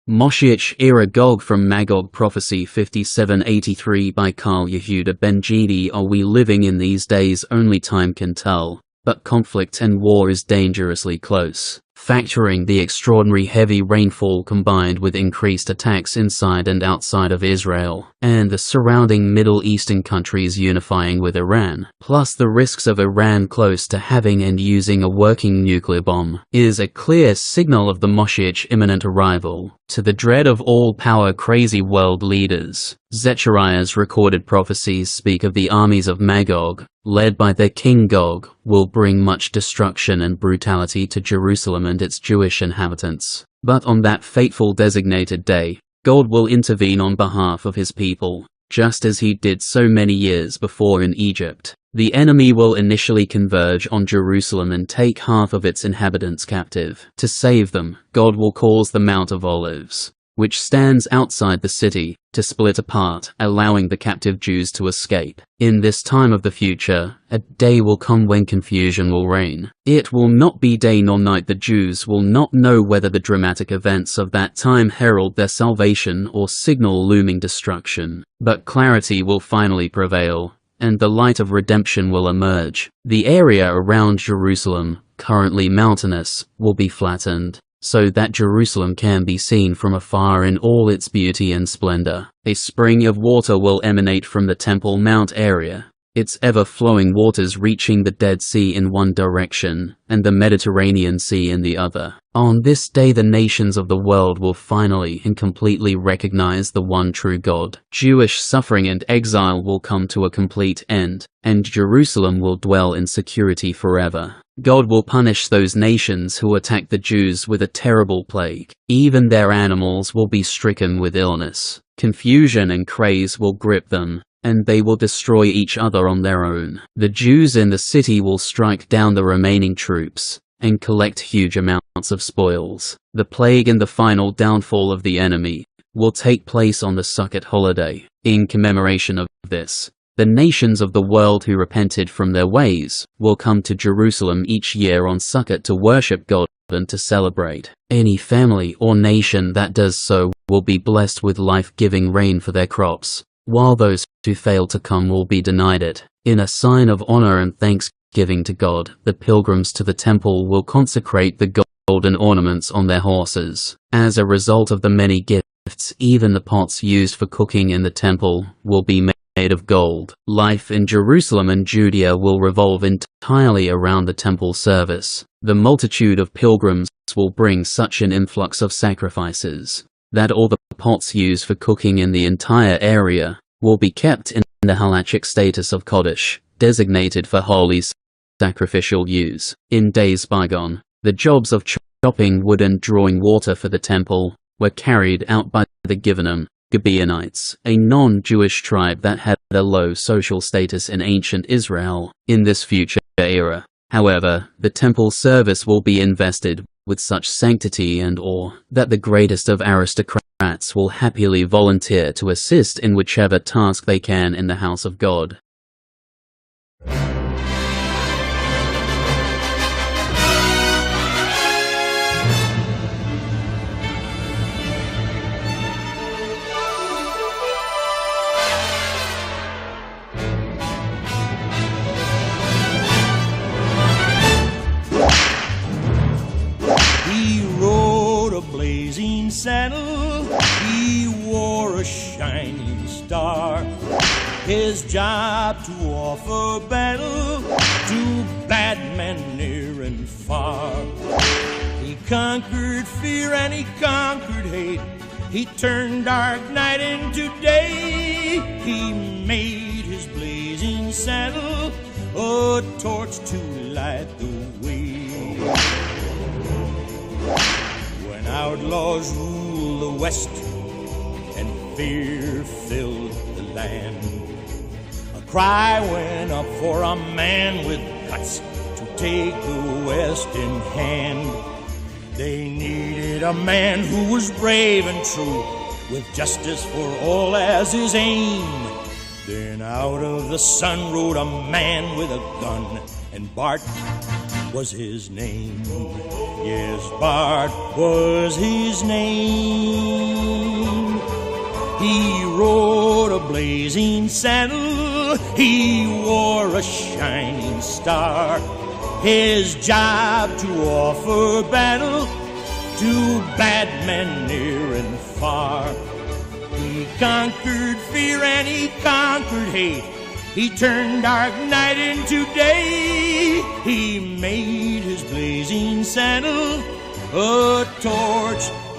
MoShiach Era Gog from Magog Prophecy 5783 by Karl Yehuda Ben-Jedi. Are we living in these days? Only time can tell, but conflict and war is dangerously close. Factoring the extraordinary heavy rainfall combined with increased attacks inside and outside of Israel, and the surrounding Middle Eastern countries unifying with Iran, plus the risks of Iran close to having and using a working nuclear bomb, is a clear signal of the MoShiach's imminent arrival, to the dread of all power-crazy world leaders. Zechariah's recorded prophecies speak of the armies of Magog, led by their king Gog, will bring much destruction and brutality to Jerusalem and its Jewish inhabitants. But on that fateful designated day, God will intervene on behalf of his people, just as he did so many years before in Egypt. The enemy will initially converge on Jerusalem and take half of its inhabitants captive. To save them, God will cause the Mount of Olives, which stands outside the city, to split apart, allowing the captive Jews to escape. In this time of the future, a day will come when confusion will reign. It will not be day nor night. The Jews will not know whether the dramatic events of that time herald their salvation or signal looming destruction. But clarity will finally prevail, and the light of redemption will emerge. The area around Jerusalem, currently mountainous, will be flattened, so that Jerusalem can be seen from afar in all its beauty and splendor. A spring of water will emanate from the Temple Mount area, its ever-flowing waters reaching the Dead Sea in one direction, and the Mediterranean Sea in the other. On this day the nations of the world will finally and completely recognize the one true God. Jewish suffering and exile will come to a complete end, and Jerusalem will dwell in security forever. God will punish those nations who attack the Jews with a terrible plague. Even their animals will be stricken with illness. Confusion and craze will grip them, and they will destroy each other on their own. The Jews in the city will strike down the remaining troops, and collect huge amounts of spoils. The plague and the final downfall of the enemy will take place on the Sukkot holiday. In commemoration of this, the nations of the world who repented from their ways will come to Jerusalem each year on Sukkot to worship God and to celebrate. Any family or nation that does so will be blessed with life-giving rain for their crops, while those who fail to come will be denied it. In a sign of honor and thanksgiving to God, the pilgrims to the temple will consecrate the golden ornaments on their horses. As a result of the many gifts, even the pots used for cooking in the temple will be made of gold. Life in Jerusalem and Judea will revolve entirely around the temple service. The multitude of pilgrims will bring such an influx of sacrifices that all the pots used for cooking in the entire area will be kept in the halachic status of Kodesh, designated for holy sacrificial use. In days bygone, the jobs of chopping wood and drawing water for the temple were carried out by the Gibeonites, a non-Jewish tribe that had a low social status in ancient Israel. In this future era, however, the temple service will be invested with such sanctity and awe that the greatest of aristocrats will happily volunteer to assist in whichever task they can in the house of God. Blazing saddle, he wore a shining star. His job to offer battle to bad men near and far. He conquered fear and he conquered hate. He turned dark night into day. He made his blazing saddle a torch to light the way. Outlaws rule the West, and fear filled the land. A cry went up for a man with guts to take the West in hand. They needed a man who was brave and true, with justice for all as his aim. Then out of the sun rode a man with a gun, and Bart was his name. Yes, Bart was his name. He rode a blazing saddle, he wore a shining star. His job to offer battle to bad men near and far. He conquered fear and he conquered hate. He turned dark night into day. He made his blazing saddle a torch